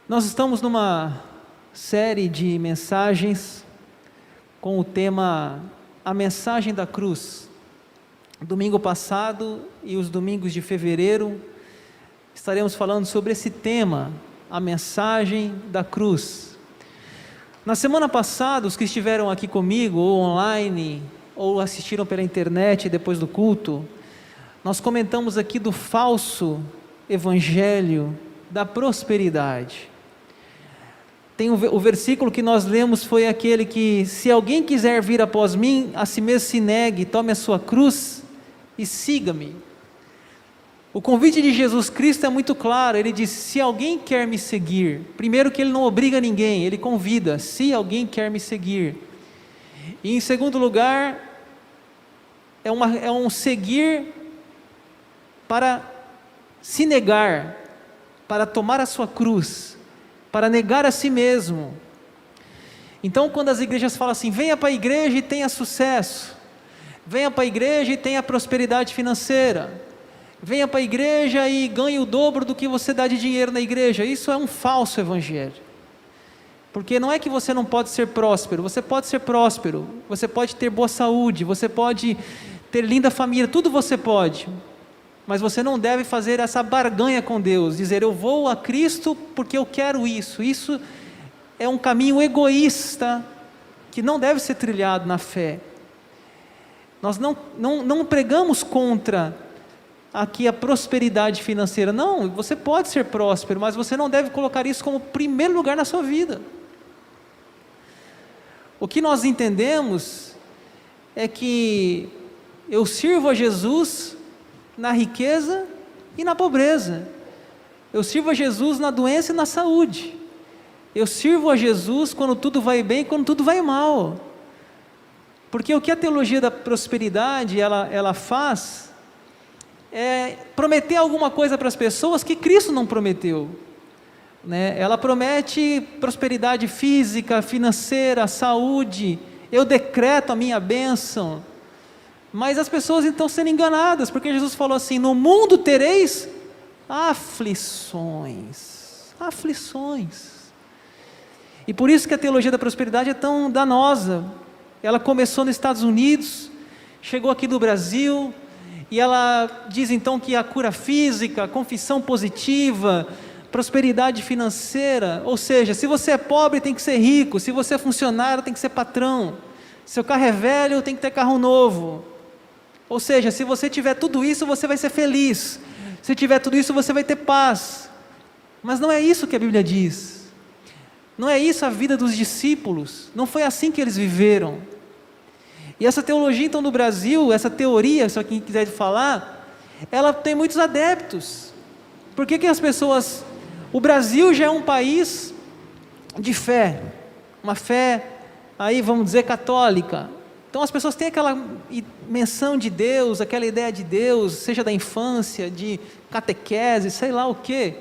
Nós estamos numa série de mensagens com o tema A Mensagem da Cruz. Domingo passado e os domingos de fevereiro estaremos falando sobre esse tema, a mensagem da cruz. Na semana passada, os que estiveram aqui comigo, ou online, ou assistiram pela internet depois do culto, nós comentamos aqui do falso evangelho da prosperidade. Tem o versículo que nós lemos foi aquele que: se alguém quiser vir após mim, a si mesmo se negue, tome a sua cruz e siga-me. O convite de Jesus Cristo é muito claro. Ele diz: se alguém quer me seguir, primeiro que ele não obriga ninguém, ele convida, se alguém quer me seguir. E em segundo lugar, é um seguir para se negar, para tomar a sua cruz, para negar a si mesmo. Então, quando as igrejas falam assim: venha para a igreja e tenha sucesso, venha para a igreja e tenha prosperidade financeira, venha para a igreja e ganhe o dobro do que você dá de dinheiro na igreja, isso é um falso evangelho. Porque não é que você não pode ser próspero, você pode ser próspero, você pode ter boa saúde, você pode ter linda família, tudo você pode, mas você não deve fazer essa barganha com Deus, dizer: eu vou a Cristo porque eu quero isso. Isso é um caminho egoísta, que não deve ser trilhado na fé. Nós não pregamos contra aqui a prosperidade financeira, não, você pode ser próspero, mas você não deve colocar isso como primeiro lugar na sua vida. O que nós entendemos é que eu sirvo a Jesus na riqueza e na pobreza, eu sirvo a Jesus na doença e na saúde, eu sirvo a Jesus quando tudo vai bem e quando tudo vai mal, porque o que a teologia da prosperidade ela faz é prometer alguma coisa para as pessoas que Cristo não prometeu, né? Ela promete prosperidade física, financeira, saúde, eu decreto a minha bênção, mas as pessoas estão sendo enganadas, porque Jesus falou assim: no mundo tereis aflições, e por isso que a teologia da prosperidade é tão danosa. Ela começou nos Estados Unidos, chegou aqui no Brasil, e ela diz então que a cura física, a confissão positiva, prosperidade financeira, ou seja, se você é pobre tem que ser rico, se você é funcionário tem que ser patrão, seu carro é velho tem que ter carro novo, ou seja, se você tiver tudo isso você vai ser feliz, se tiver tudo isso você vai ter paz. Mas não é isso que a Bíblia diz, não é isso a vida dos discípulos, não foi assim que eles viveram. E essa teologia então no Brasil, essa teoria, se quem quiser falar, ela tem muitos adeptos. Por que as pessoas... O Brasil já é um país de fé, uma fé, aí vamos dizer, católica. Então as pessoas têm aquela menção de Deus, aquela ideia de Deus, seja da infância, de catequese, sei lá o quê.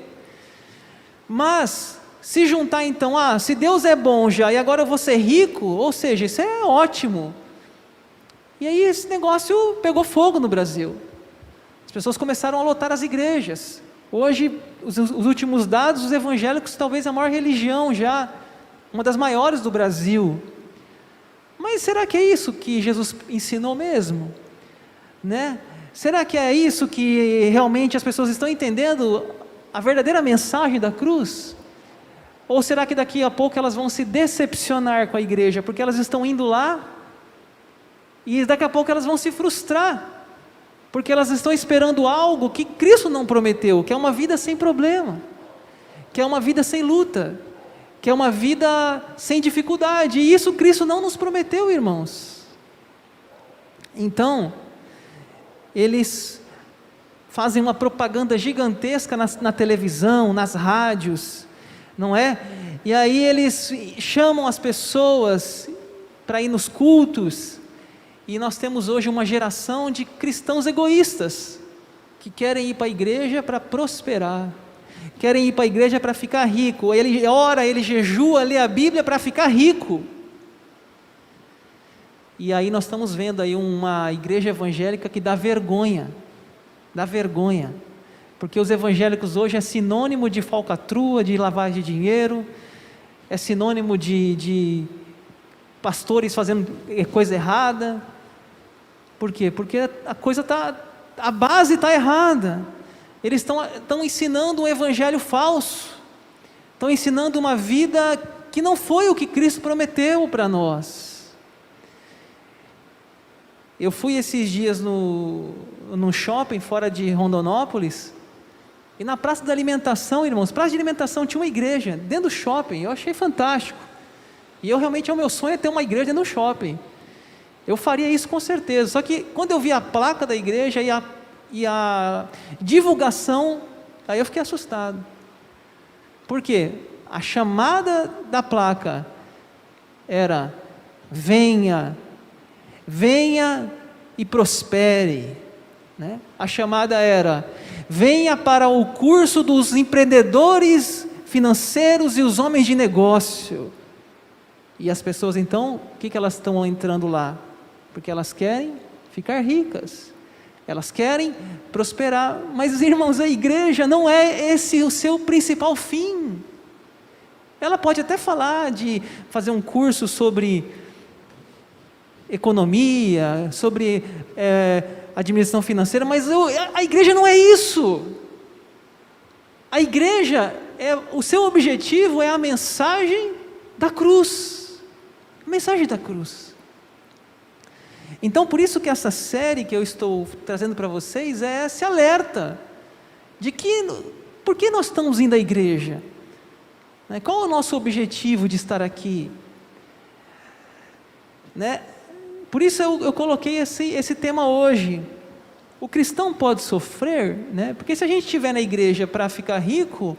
Mas, se juntar então, se Deus é bom já, e agora eu vou ser rico, ou seja, isso é ótimo. E aí esse negócio pegou fogo no Brasil. As pessoas começaram a lotar as igrejas. Hoje, os últimos dados, os evangélicos talvez a maior religião já, uma das maiores do Brasil. Mas será que é isso que Jesus ensinou mesmo? Né? Será que é isso que realmente as pessoas estão entendendo, a verdadeira mensagem da cruz? Ou será que daqui a pouco elas vão se decepcionar com a igreja, porque elas estão indo lá, e daqui a pouco elas vão se frustrar, porque elas estão esperando algo que Cristo não prometeu, que é uma vida sem problema, que é uma vida sem luta, que é uma vida sem dificuldade, e isso Cristo não nos prometeu, irmãos. Então, eles fazem uma propaganda gigantesca na televisão, nas rádios, não é? E aí eles chamam as pessoas para ir nos cultos, e nós temos hoje uma geração de cristãos egoístas, que querem ir para a igreja para prosperar, querem ir para a igreja para ficar rico, ele ora, ele jejua, lê a Bíblia para ficar rico. E aí nós estamos vendo aí uma igreja evangélica que dá vergonha, Porque os evangélicos hoje é sinônimo de falcatrua, de lavagem de dinheiro, é sinônimo de pastores fazendo coisa errada. Por quê? Porque a base está errada. Eles estão ensinando um evangelho falso, estão ensinando uma vida que não foi o que Cristo prometeu para nós. Eu fui esses dias num shopping fora de Rondonópolis, e na praça da alimentação, irmãos, praça de alimentação tinha uma igreja dentro do shopping. Eu achei fantástico, e realmente o meu sonho é ter uma igreja dentro do shopping. Eu faria isso com certeza. Só que quando eu vi a placa da igreja e a divulgação, aí eu fiquei assustado. Por quê? A chamada da placa era: venha e prospere, né? A chamada era: venha para o curso dos empreendedores financeiros e os homens de negócio. E as pessoas então, o que elas estão entrando lá? Porque elas querem ficar ricas, elas querem prosperar. Mas, irmãos, a igreja não é esse o seu principal fim. Ela pode até falar de fazer um curso sobre economia, sobre administração financeira, mas a igreja não é isso. A igreja, o seu objetivo é a mensagem da cruz. A mensagem da cruz. Então, por isso que essa série que eu estou trazendo para vocês é esse alerta de que, por que nós estamos indo à igreja? Qual é o nosso objetivo de estar aqui? Por isso eu coloquei esse tema hoje. O cristão pode sofrer, porque se a gente estiver na igreja para ficar rico,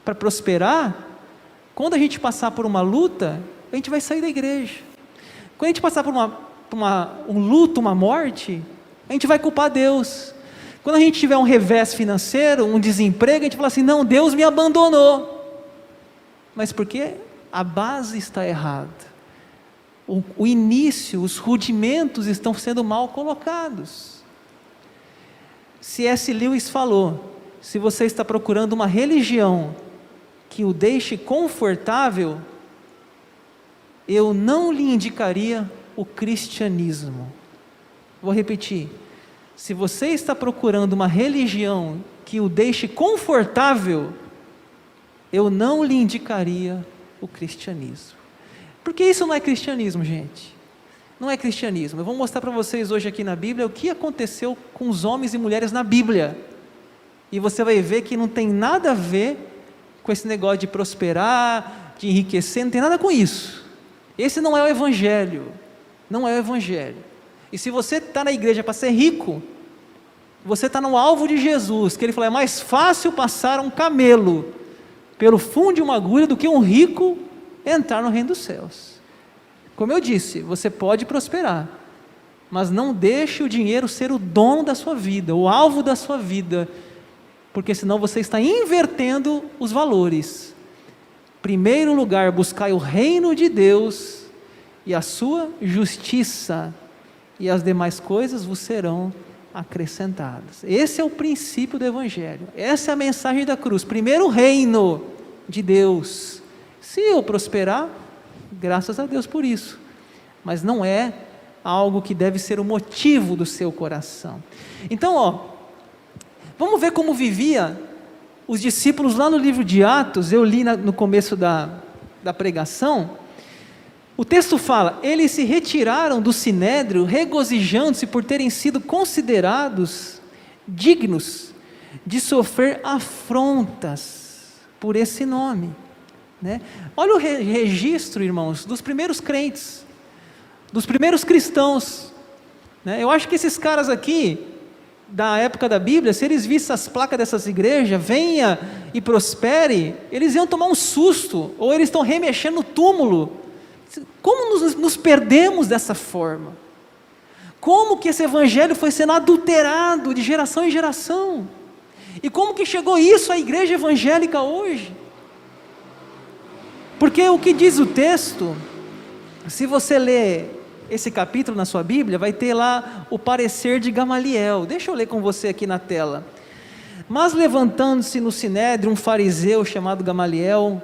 para prosperar, quando a gente passar por uma luta, a gente vai sair da igreja. Quando a gente passar por um luto, uma morte, a gente vai culpar Deus. Quando a gente tiver um revés financeiro, um desemprego, a gente fala assim: não, Deus me abandonou. Mas por quê? A base está errada. O início, os rudimentos estão sendo mal colocados. C.S. Lewis falou: se você está procurando uma religião que o deixe confortável, eu não lhe indicaria o cristianismo. Vou repetir: se você está procurando uma religião que o deixe confortável, eu não lhe indicaria o cristianismo. Porque isso não é cristianismo, gente. Não é cristianismo. Eu vou mostrar para vocês hoje aqui na Bíblia o que aconteceu com os homens e mulheres na Bíblia. E você vai ver que não tem nada a ver com esse negócio de prosperar, de enriquecer, não tem nada com isso. Esse não é o Evangelho. Não é o Evangelho. E se você está na igreja para ser rico, você está no alvo de Jesus, que ele falou: é mais fácil passar um camelo pelo fundo de uma agulha do que um rico entrar no reino dos céus. Como eu disse, você pode prosperar, mas não deixe o dinheiro ser o dono da sua vida, o alvo da sua vida, porque senão você está invertendo os valores. Em primeiro lugar, buscai o reino de Deus e a sua justiça, e as demais coisas vos serão acrescentadas. Esse é o princípio do Evangelho, essa é a mensagem da cruz. Primeiro o reino de Deus. Se eu prosperar, graças a Deus por isso, mas não é algo que deve ser o motivo do seu coração. Então, vamos ver como vivia os discípulos lá no livro de Atos. Eu li no começo da pregação. O texto fala: eles se retiraram do sinédrio, regozijando-se por terem sido considerados dignos de sofrer afrontas por esse nome. Olha o registro, irmãos, dos primeiros crentes, dos primeiros cristãos. Eu acho que esses caras aqui, da época da Bíblia, se eles vissem as placas dessas igrejas, venha e prospere, eles iam tomar um susto, ou eles estão remexendo no túmulo. Como nos perdemos dessa forma? Como que esse evangelho foi sendo adulterado de geração em geração? E como que chegou isso à igreja evangélica hoje? Porque o que diz o texto, se você ler esse capítulo na sua Bíblia, vai ter lá o parecer de Gamaliel. Deixa eu ler com você aqui na tela. Mas levantando-se no sinédrio um fariseu chamado Gamaliel,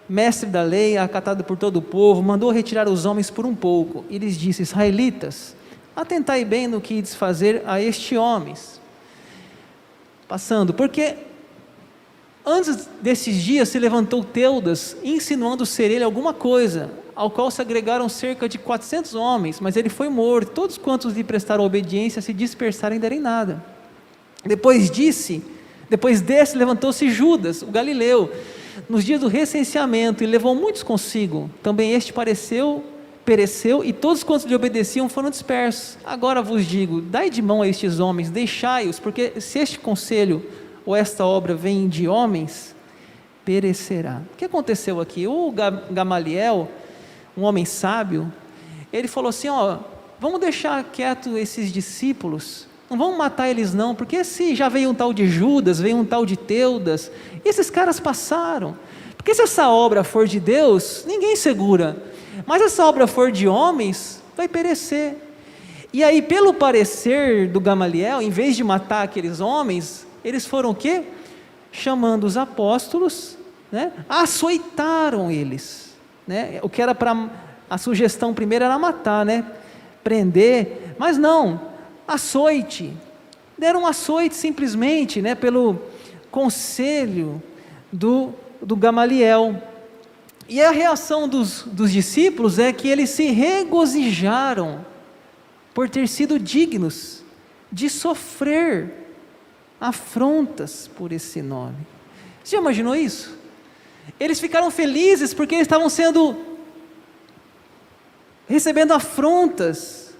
mestre da lei, acatado por todo o povo, mandou retirar os homens por um pouco, e lhes disse: israelitas, atentai bem no que ides fazer a estes homens. Passando, porque antes desses dias se levantou Teudas, insinuando ser ele alguma coisa, ao qual se agregaram cerca de 400 homens, mas ele foi morto. Todos quantos lhe prestaram obediência se dispersaram e derem nada. Depois desse levantou-se Judas, o Galileu, nos dias do recenseamento, e levou muitos consigo. Também este pereceu, e todos quantos lhe obedeciam foram dispersos. Agora vos digo, dai de mão a estes homens, deixai-os, porque se este conselho ou esta obra vem de homens, perecerá. O que aconteceu aqui? O Gamaliel, um homem sábio, ele falou assim: vamos deixar quieto esses discípulos, não vamos matar eles não, porque se já veio um tal de Judas, veio um tal de Teudas, esses caras passaram, porque se essa obra for de Deus, ninguém segura, mas se essa obra for de homens, vai perecer. E aí, pelo parecer do Gamaliel, em vez de matar aqueles homens, eles foram o quê? Chamando os apóstolos, açoitaram eles, o que era para, a sugestão primeira era matar, prender, mas não, açoite, deram um açoite simplesmente, pelo conselho do Gamaliel. E a reação dos discípulos é que eles se regozijaram por ter sido dignos de sofrer afrontas por esse nome. Você já imaginou isso? Eles ficaram felizes porque eles estavam recebendo afrontas,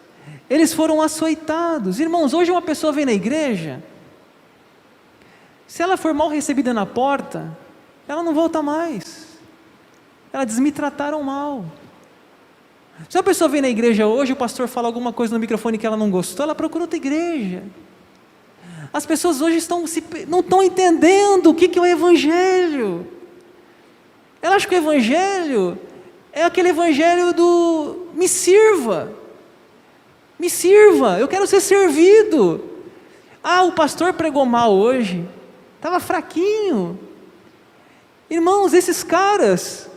eles foram açoitados. Irmãos, hoje uma pessoa vem na igreja, se ela for mal recebida na porta, ela não volta mais. Ela diz: me trataram mal. Se uma pessoa vem na igreja hoje, o pastor fala alguma coisa no microfone que ela não gostou, ela procura outra igreja. As pessoas hoje não estão entendendo o que é o evangelho. Elas acham que o evangelho é aquele evangelho do me sirva, eu quero ser servido. O pastor pregou mal hoje, estava fraquinho. Irmãos, esses caras,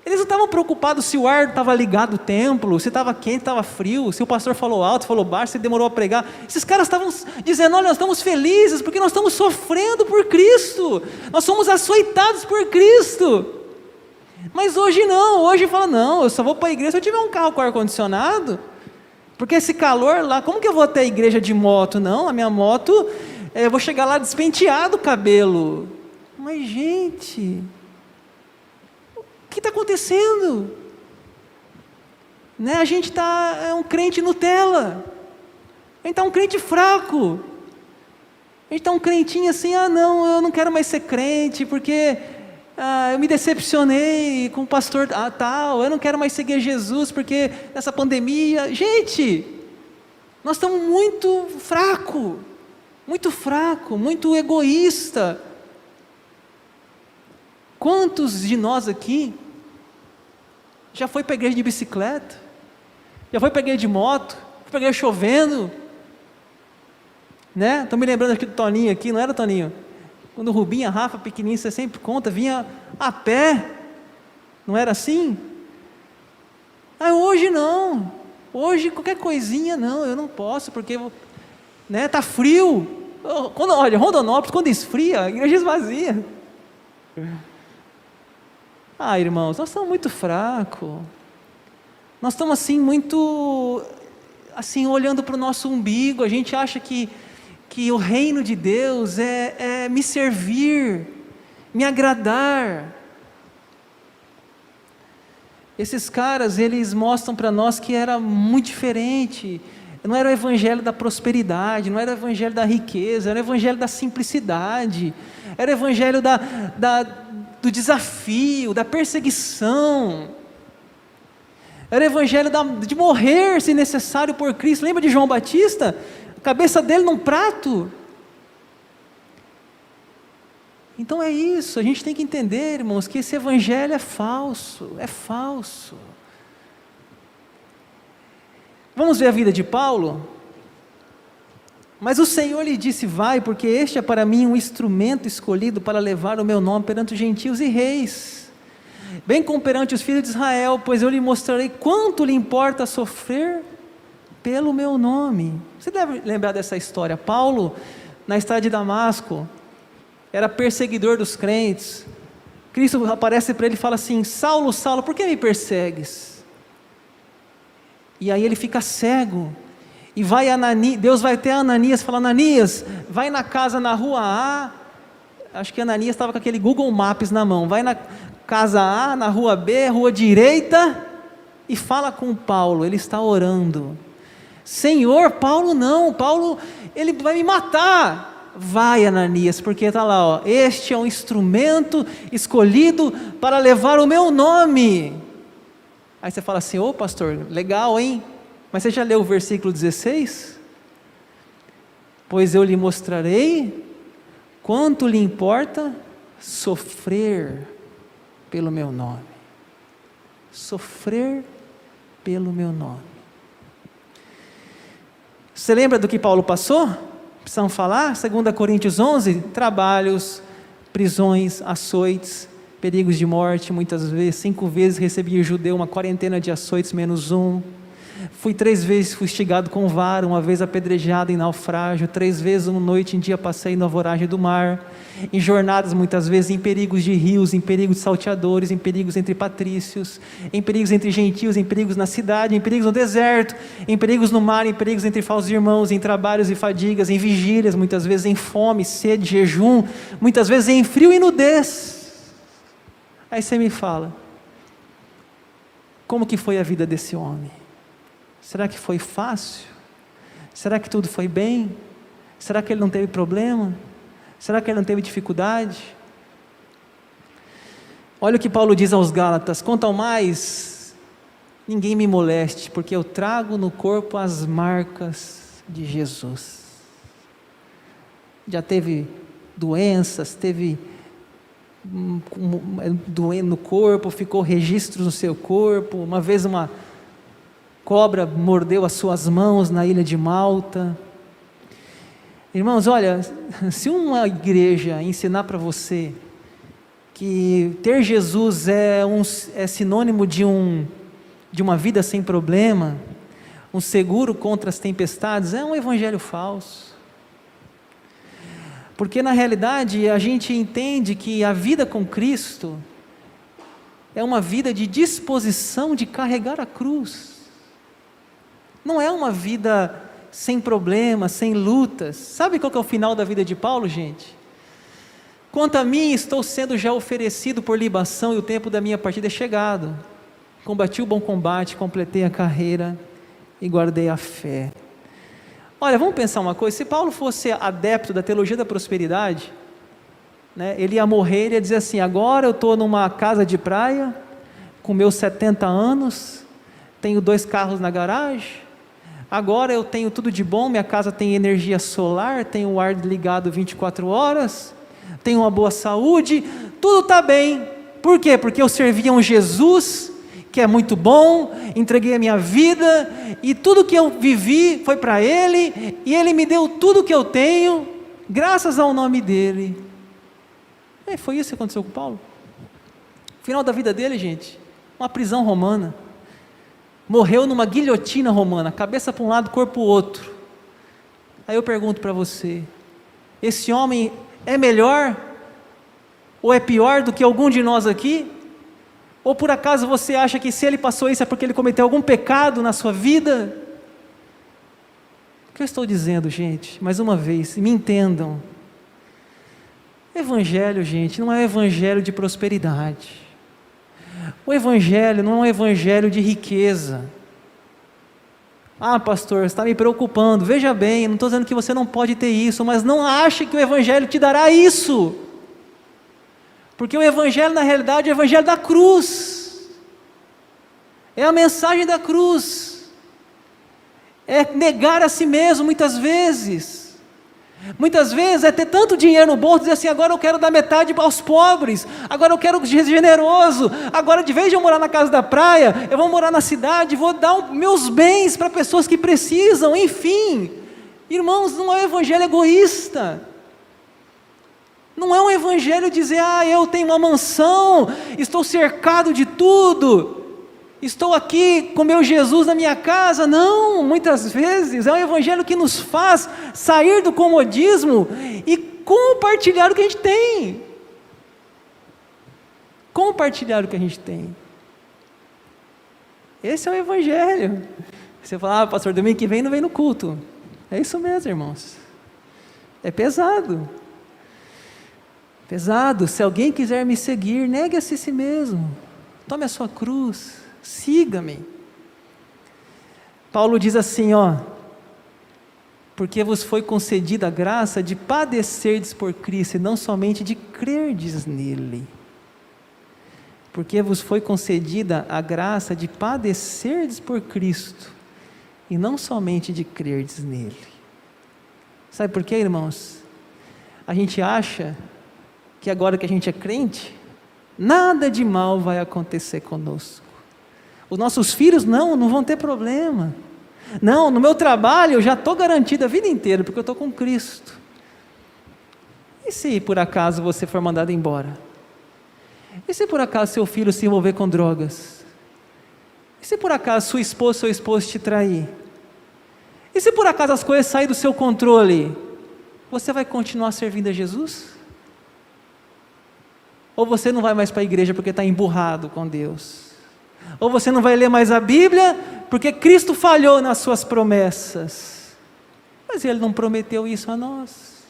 eles não estavam preocupados se o ar estava ligado o templo, se estava quente, estava frio, se o pastor falou alto, falou baixo, se demorou a pregar. Esses caras estavam dizendo: olha, nós estamos felizes porque nós estamos sofrendo por Cristo, nós somos açoitados por Cristo. Mas hoje não, hoje fala: não, eu só vou para a igreja se eu tiver um carro com ar-condicionado, porque esse calor lá, como que eu vou até a igreja de moto? Não, a minha moto, eu vou chegar lá despenteado o cabelo. Mas gente, o que está acontecendo? A gente é um crente Nutella, a gente está um crente fraco, a gente está um crentinho assim: não, eu não quero mais ser crente, porque eu me decepcionei com o pastor tal, eu não quero mais seguir Jesus, porque nessa pandemia. Gente, nós estamos muito fraco, muito egoísta. Quantos de nós aqui já foi para a igreja de bicicleta, já foi para a igreja de moto, foi para a igreja chovendo, Estou me lembrando aqui do Toninho aqui, não era, Toninho? Quando o Rubinho, a Rafa, pequenininho, você sempre conta, vinha a pé, não era assim? Hoje não, hoje qualquer coisinha, não, eu não posso, porque está frio. Olha, Rondonópolis, quando esfria, a igreja esvazia. Irmãos, nós estamos muito fracos, nós estamos muito olhando para o nosso umbigo. A gente acha que o reino de Deus é me servir, me agradar. Esses caras, eles mostram para nós que era muito diferente. Não era o evangelho da prosperidade, não era o evangelho da riqueza, era o evangelho da simplicidade, era o evangelho do desafio, da perseguição, era o evangelho de morrer se necessário por Cristo. Lembra de João Batista? A cabeça dele num prato. Então é isso, a gente tem que entender, irmãos, que esse evangelho é falso. Vamos ver a vida de Paulo? Mas o Senhor lhe disse: vai, porque este é para mim um instrumento escolhido para levar o meu nome perante os gentios e reis, bem como perante os filhos de Israel, pois eu lhe mostrarei quanto lhe importa sofrer pelo meu nome. Você deve lembrar dessa história. Paulo, na estrada de Damasco, era perseguidor dos crentes. Cristo aparece para ele e fala assim: Saulo, Saulo, por que me persegues? E aí ele fica cego. E vai Deus vai até Ananias e fala: Ananias, vai na casa na rua A. Acho que Ananias estava com aquele Google Maps na mão. Vai na casa A, na rua B, rua direita, e fala com Paulo. Ele está orando. Senhor, Paulo não, Paulo, ele vai me matar. Vai, Ananias, porque está lá, ó, este é um instrumento escolhido para levar o meu nome. Aí você fala assim: ô pastor, legal, hein? Mas você já leu o versículo 16? Pois eu lhe mostrarei quanto lhe importa sofrer pelo meu nome. Sofrer pelo meu nome. Você lembra do que Paulo passou? Precisamos falar? 2 Coríntios 11, trabalhos, prisões, açoites, perigos de morte, muitas vezes, 5 vezes recebi o judeu uma quarentena de açoites menos 1, fui 3 vezes fustigado com vara, 1 vez apedrejado em naufrágio, 3 vezes uma noite em dia passei na voragem do mar, em jornadas muitas vezes, em perigos de rios, em perigos de salteadores, em perigos entre patrícios, em perigos entre gentios, em perigos na cidade, em perigos no deserto, em perigos no mar, em perigos entre falsos irmãos, em trabalhos e fadigas, em vigílias, muitas vezes em fome, sede, jejum, muitas vezes em frio e nudez. Aí você me fala: como que foi a vida desse homem? Será que foi fácil? Será que tudo foi bem? Será que ele não teve problema? Será que ele não teve dificuldade? Olha o que Paulo diz aos Gálatas: quanto ao mais, ninguém me moleste, porque eu trago no corpo as marcas de Jesus. Já teve doenças, teve doendo no corpo, ficou registro no seu corpo. Uma vez uma cobra mordeu as suas mãos na ilha de Malta. Irmãos, olha, se uma igreja ensinar para você que ter Jesus é sinônimo de uma vida sem problema, um seguro contra as tempestades, é um evangelho falso. Porque na realidade a gente entende que a vida com Cristo é uma vida de disposição de carregar a cruz. Não é uma vida sem problemas, sem lutas. Sabe qual que é o final da vida de Paulo, gente? Quanto a mim, estou sendo já oferecido por libação e o tempo da minha partida é chegado. Combati o bom combate, completei a carreira e guardei a fé. Olha, vamos pensar uma coisa: se Paulo fosse adepto da teologia da prosperidade, né, ele ia morrer, ele ia dizer assim: agora eu estou numa casa de praia, com meus 70 anos, tenho 2 carros na garagem, agora eu tenho tudo de bom, minha casa tem energia solar, tenho o ar ligado 24 horas, tenho uma boa saúde, tudo está bem. Por quê? Porque eu servia um Jesus que é muito bom, entreguei a minha vida, e tudo que eu vivi foi para Ele, e Ele me deu tudo que eu tenho, graças ao nome dEle. Foi isso que aconteceu com Paulo. O final da vida dele, gente, uma prisão romana. Morreu numa guilhotina romana, cabeça para um lado, corpo para o outro. Aí eu pergunto para você: esse homem é melhor ou é pior do que algum de nós aqui? Ou por acaso você acha que se ele passou isso é porque ele cometeu algum pecado na sua vida? O que eu estou dizendo, gente, mais uma vez, me entendam: evangelho, gente, não é evangelho de prosperidade. O evangelho não é um evangelho de riqueza. Ah, pastor, você está me preocupando. Veja bem, eu não estou dizendo que você não pode ter isso, mas não ache que o evangelho te dará isso. Porque o evangelho, na realidade, é o evangelho da cruz. É a mensagem da cruz. É negar a si mesmo, muitas vezes. Muitas vezes é ter tanto dinheiro no bolso, dizer assim: agora eu quero dar metade aos pobres, agora eu quero ser generoso, agora de vez de eu morar na casa da praia, eu vou morar na cidade, vou dar meus bens para pessoas que precisam, enfim. Irmãos, não é um evangelho egoísta. Não é um evangelho dizer, eu tenho uma mansão, estou cercado de tudo, estou aqui com meu Jesus na minha casa. Não, muitas vezes é um evangelho que nos faz sair do comodismo e compartilhar o que a gente tem. Compartilhar o que a gente tem. Esse é o evangelho. Você fala, pastor, domingo que vem não vem no culto. É isso mesmo, irmãos. É pesado. Pesado. Se alguém quiser me seguir, negue-se a si mesmo. Tome a sua cruz. Siga-me. Paulo diz assim, porque vos foi concedida a graça de padecerdes por Cristo, e não somente de crerdes nele. Porque vos foi concedida a graça de padecerdes por Cristo, e não somente de crerdes nele. Sabe por quê, irmãos? A gente acha que agora que a gente é crente, nada de mal vai acontecer conosco. Os nossos filhos não vão ter problema. Não, no meu trabalho eu já estou garantido a vida inteira, porque eu estou com Cristo. E se por acaso você for mandado embora? E se por acaso seu filho se envolver com drogas? E se por acaso sua esposa, seu esposo te trair? E se por acaso as coisas saírem do seu controle? Você vai continuar servindo a Jesus? Ou você não vai mais para a igreja porque está emburrado com Deus? Ou você não vai ler mais a Bíblia porque Cristo falhou nas suas promessas? Mas Ele não prometeu isso a nós.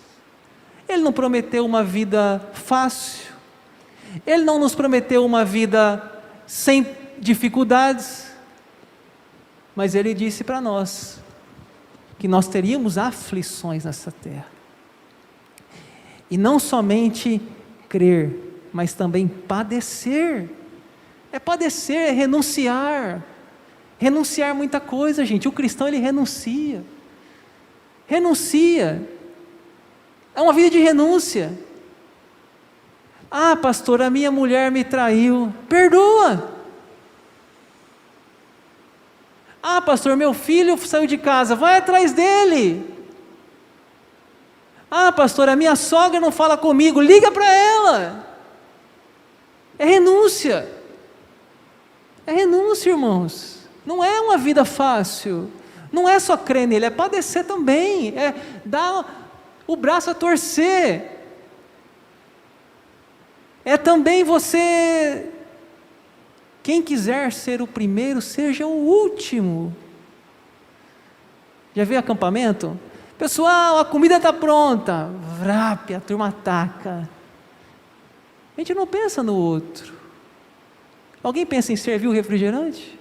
Ele não prometeu uma vida fácil. Ele não nos prometeu uma vida sem dificuldades. Mas Ele disse para nós que nós teríamos aflições nessa terra. E não somente crer, mas também padecer. É padecer, é renunciar. Renunciar muita coisa, gente. O cristão, ele renuncia. Renuncia. É uma vida de renúncia. Pastor, a minha mulher me traiu. Perdoa. Pastor, meu filho saiu de casa. Vai atrás dele. Pastor, a minha sogra não fala comigo. Liga para ela. É renúncia. É renúncia, irmãos. Não é uma vida fácil. Não é só crer nele, é padecer também. É dar o braço a torcer. É também você, quem quiser ser o primeiro, seja o último. Já viu acampamento? Pessoal, a comida está pronta. Vrap, a turma ataca. A gente não pensa no outro. Alguém pensa em servir o refrigerante?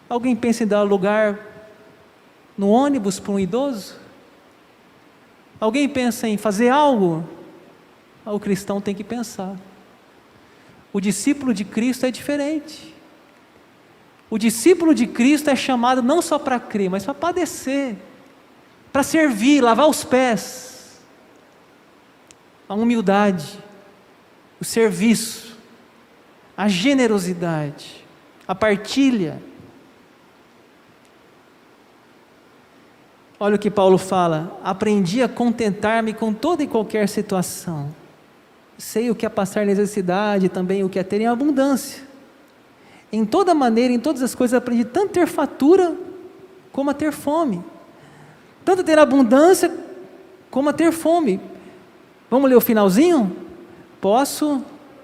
Alguém pensa em dar lugar no ônibus para um idoso? Alguém pensa em fazer algo? O cristão tem que pensar. O discípulo de Cristo é diferente. O discípulo de Cristo é chamado não só para crer, mas para padecer, para servir, lavar os pés. A humildade, o serviço, a generosidade, a partilha. Olha o que Paulo fala: aprendi a contentar-me com toda e qualquer situação. Sei o que é passar necessidade, também o que é ter em abundância. Em toda maneira, em todas as coisas, aprendi tanto a ter fartura, como a ter fome. Tanto a ter abundância, como a ter fome. Vamos ler o finalzinho? Posso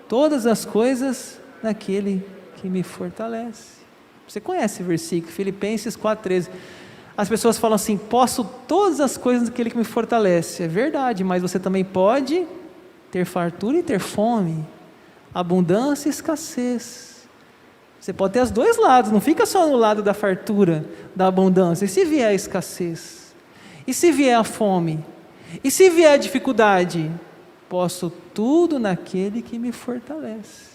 todas as coisas naquele que me fortalece. Você conhece o versículo, Filipenses 4,13. As pessoas falam assim: posso todas as coisas naquele que me fortalece. É verdade, mas você também pode ter fartura e ter fome, abundância e escassez. Você pode ter os dois lados, não fica só no lado da fartura, da abundância. E se vier a escassez? E se vier a fome? E se vier a dificuldade? Posso tudo naquele que me fortalece.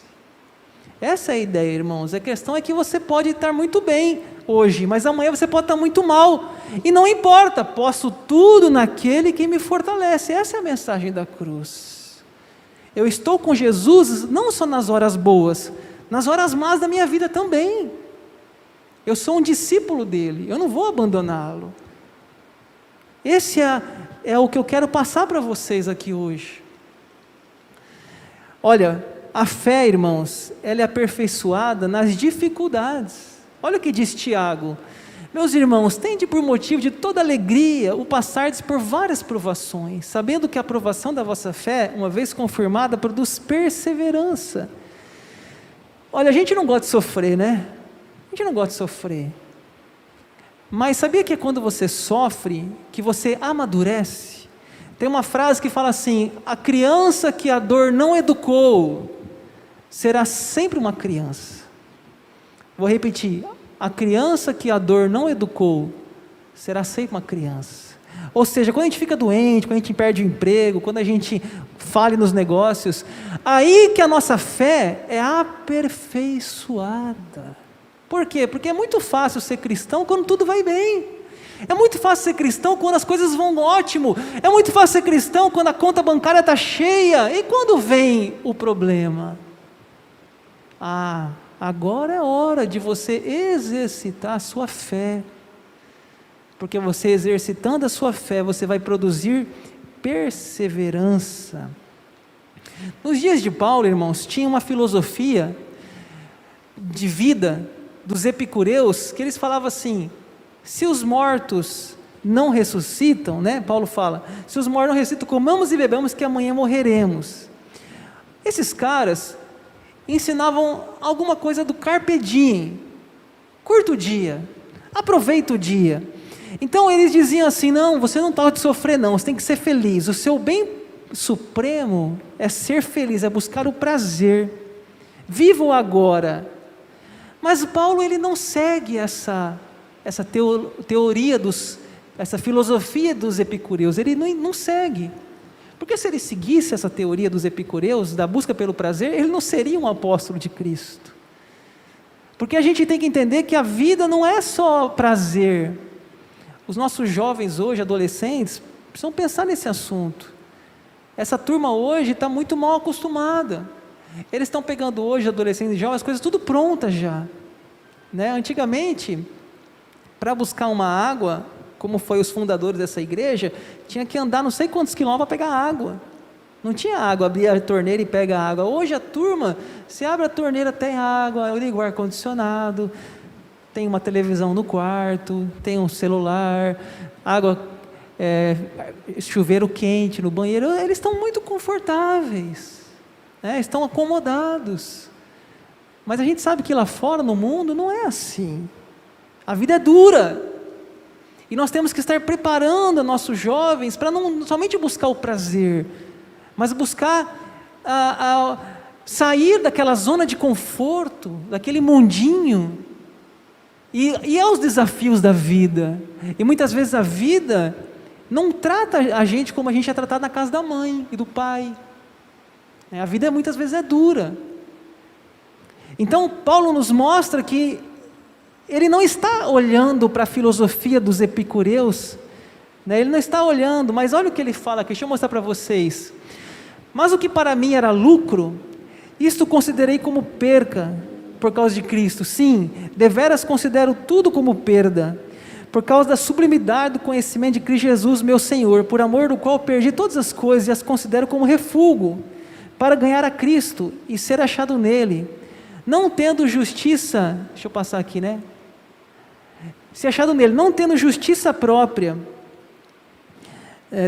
Essa é a ideia, irmãos. A questão é que você pode estar muito bem hoje, mas amanhã você pode estar muito mal. E não importa, posso tudo naquele que me fortalece. Essa é a mensagem da cruz. Eu estou com Jesus não só nas horas boas, nas horas más da minha vida também. Eu sou um discípulo dele, eu não vou abandoná-lo. Esse é o que eu quero passar para vocês aqui hoje. Olha, a fé, irmãos, ela é aperfeiçoada nas dificuldades. Olha o que diz Tiago: meus irmãos, tende por motivo de toda alegria o passardes por várias provações, sabendo que a provação da vossa fé, uma vez confirmada, produz perseverança. Olha, a gente não gosta de sofrer, né? A gente não gosta de sofrer. Mas sabia que é quando você sofre que você amadurece? Tem uma frase que fala assim: a criança que a dor não educou será sempre uma criança. Vou repetir: a criança que a dor não educou será sempre uma criança. Ou seja, quando a gente fica doente, quando a gente perde o emprego, quando a gente falha nos negócios, aí que a nossa fé é aperfeiçoada. Por quê? Porque é muito fácil ser cristão quando tudo vai bem. É muito fácil ser cristão quando as coisas vão ótimo. É muito fácil ser cristão quando a conta bancária está cheia. E quando vem o problema? Agora é hora de você exercitar a sua fé. Porque você exercitando a sua fé, você vai produzir perseverança. Nos dias de Paulo, irmãos, tinha uma filosofia de vida dos epicureus, que eles falavam assim: se os mortos não ressuscitam, né? Paulo fala, se os mortos não ressuscitam, comamos e bebamos que amanhã morreremos. Esses caras ensinavam alguma coisa do carpe diem, curta o dia, aproveita o dia. Então eles diziam assim: não, você não pode sofrer não, você tem que ser feliz, o seu bem supremo é ser feliz, é buscar o prazer, viva o agora. Mas Paulo, ele não segue essa teoria, essa filosofia dos epicureus, ele não segue. Porque se ele seguisse essa teoria dos epicureus, da busca pelo prazer, ele não seria um apóstolo de Cristo. Porque a gente tem que entender que a vida não é só prazer. Os nossos jovens hoje, adolescentes, precisam pensar nesse assunto. Essa turma hoje está muito mal acostumada. Eles estão pegando hoje, adolescentes e jovens, as coisas tudo prontas já, né? Antigamente, para buscar uma água, como foi os fundadores dessa igreja, tinha que andar não sei quantos quilômetros para pegar água. Não tinha água, abria a torneira e pega água. Hoje a turma, você abre a torneira, tem água, eu ligo o ar-condicionado, tem uma televisão no quarto, tem um celular, água, chuveiro quente no banheiro. Eles estão muito confortáveis, estão acomodados. Mas a gente sabe que lá fora no mundo não é assim. A vida é dura. E nós temos que estar preparando nossos jovens para não somente buscar o prazer, mas buscar sair daquela zona de conforto, daquele mundinho, e aos desafios da vida. E muitas vezes a vida não trata a gente como a gente é tratado na casa da mãe e do pai. A vida muitas vezes é dura. Então Paulo nos mostra que ele não está olhando para a filosofia dos epicureus, ele não está olhando, mas olha o que ele fala aqui, deixa eu mostrar para vocês. Mas o que para mim era lucro, isto considerei como perca, por causa de Cristo. Sim, deveras considero tudo como perda, por causa da sublimidade do conhecimento de Cristo Jesus, meu Senhor, por amor do qual perdi todas as coisas e as considero como refúgio, para ganhar a Cristo e ser achado nele, não tendo justiça, deixa eu passar aqui, ser achado nele, não tendo justiça própria,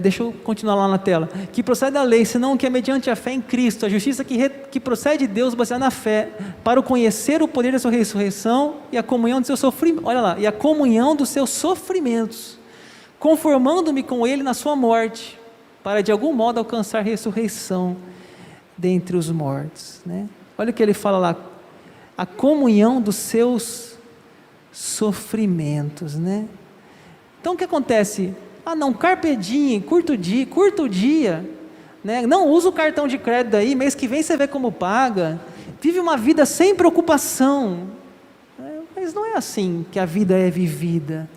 deixa eu continuar lá na tela, que procede da lei, senão que é mediante a fé em Cristo, a justiça que procede de Deus, baseada na fé, para o conhecer o poder da sua ressurreição e a comunhão dos seus sofrimentos, olha lá, e a comunhão dos seus sofrimentos, conformando-me com ele na sua morte, para de algum modo alcançar a ressurreição dentre os mortos, Olha o que ele fala lá, a comunhão dos seus sofrimentos, Então o que acontece? Não, carpe diem, curta o dia, não usa o cartão de crédito aí, mês que vem você vê como paga, vive uma vida sem preocupação, mas não é assim que a vida é vivida,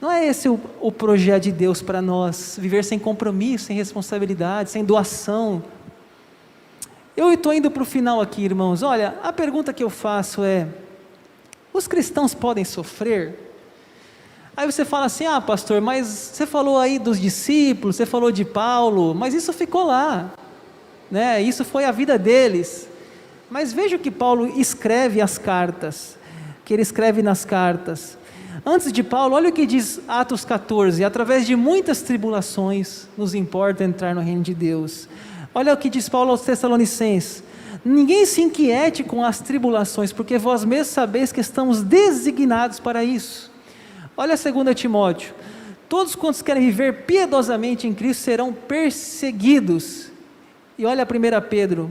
não é esse o projeto de Deus para nós, viver sem compromisso, sem responsabilidade, sem doação. Eu estou indo para o final aqui, irmãos. Olha, a pergunta que eu faço é: os cristãos podem sofrer? Aí você fala assim: ah, pastor, mas você falou aí dos discípulos, você falou de Paulo, mas isso ficou lá, né? Isso foi a vida deles. Mas veja o que Paulo escreve as cartas, que ele escreve nas cartas. Antes de Paulo, olha o que diz Atos 14: através de muitas tribulações nos importa entrar no reino de Deus. Olha o que diz Paulo aos Tessalonicenses: ninguém se inquiete com as tribulações, porque vós mesmos sabeis que estamos designados para isso. Olha 2 Timóteo: todos quantos querem viver piedosamente em Cristo serão perseguidos. E olha 1 Pedro: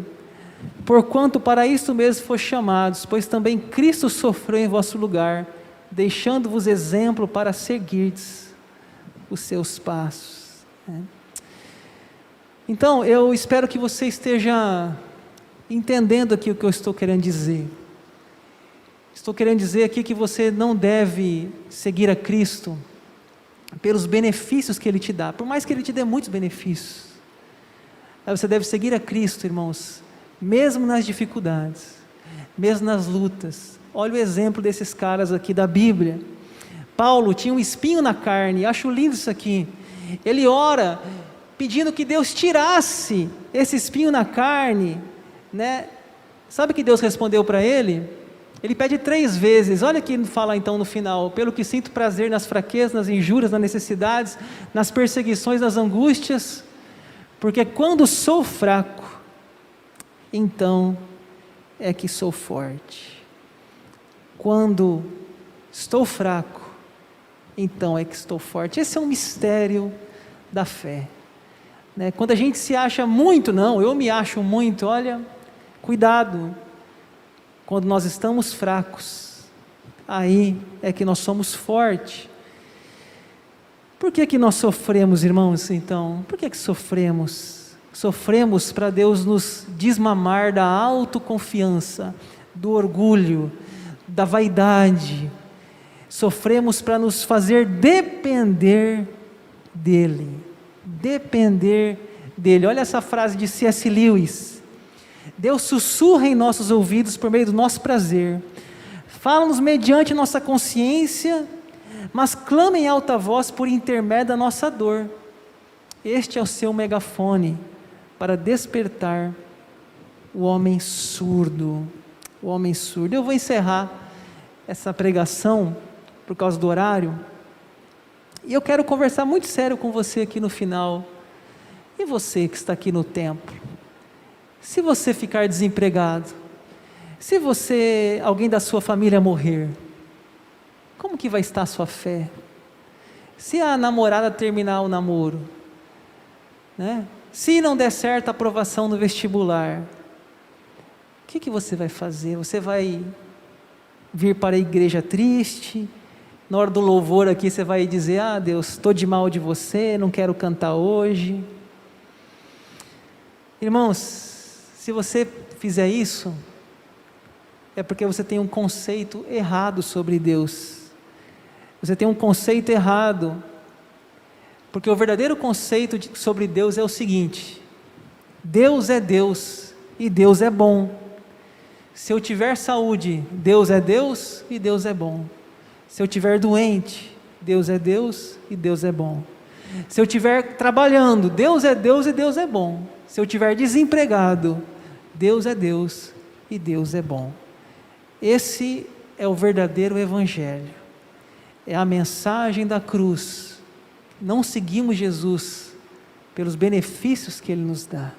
porquanto para isso mesmo foste chamados, pois também Cristo sofreu em vosso lugar, deixando-vos exemplo para seguirdes os seus passos. Então, eu espero que você esteja entendendo aqui o que eu estou querendo dizer. Estou querendo dizer aqui que você não deve seguir a Cristo pelos benefícios que Ele te dá, por mais que Ele te dê muitos benefícios. Você deve seguir a Cristo, irmãos, mesmo nas dificuldades, mesmo nas lutas. Olha o exemplo desses caras aqui da Bíblia. Paulo tinha um espinho na carne, acho lindo isso aqui. Ele ora pedindo que Deus tirasse esse espinho na carne, né? Sabe o que Deus respondeu para ele? Ele pede 3 vezes, olha que fala então no final: pelo que sinto prazer nas fraquezas, nas injúrias, nas necessidades, nas perseguições, nas angústias, porque quando sou fraco, então é que sou forte. Quando estou fraco, então é que estou forte. Esse é um mistério da fé, né? Quando a gente se acha muito, não, eu me acho muito, olha, cuidado. Quando nós estamos fracos, aí é que nós somos fortes. Por que nós sofremos, irmãos, então? Por que sofremos? Sofremos para Deus nos desmamar da autoconfiança, do orgulho, da vaidade. Sofremos para nos fazer depender dEle. Depender dEle. Olha essa frase de C.S. Lewis: Deus sussurra em nossos ouvidos por meio do nosso prazer, fala-nos mediante nossa consciência, mas clama em alta voz por intermédio da nossa dor. Este é o seu megafone para despertar o homem surdo. O homem surdo. Eu vou encerrar essa pregação por causa do horário, e eu quero conversar muito sério com você aqui no final. E você que está aqui no templo, se você ficar desempregado, se alguém da sua família morrer, como que vai estar a sua fé? Se a namorada terminar o namoro, né? Se não der certo a aprovação no vestibular, o que você vai fazer? Você vai vir para a igreja triste? Na hora do louvor aqui você vai dizer: ah, Deus, estou de mal de você, não quero cantar hoje. Irmãos, se você fizer isso, é porque você tem um conceito errado sobre Deus. Você tem um conceito errado, porque o verdadeiro conceito sobre Deus é o seguinte: Deus é Deus e Deus é bom. Se eu tiver saúde, Deus é Deus e Deus é bom. Se eu tiver doente, Deus é Deus e Deus é bom. Se eu estiver trabalhando, Deus é Deus e Deus é bom. Se eu estiver desempregado, Deus é Deus e Deus é bom. Esse é o verdadeiro evangelho. É a mensagem da cruz. Não seguimos Jesus pelos benefícios que Ele nos dá.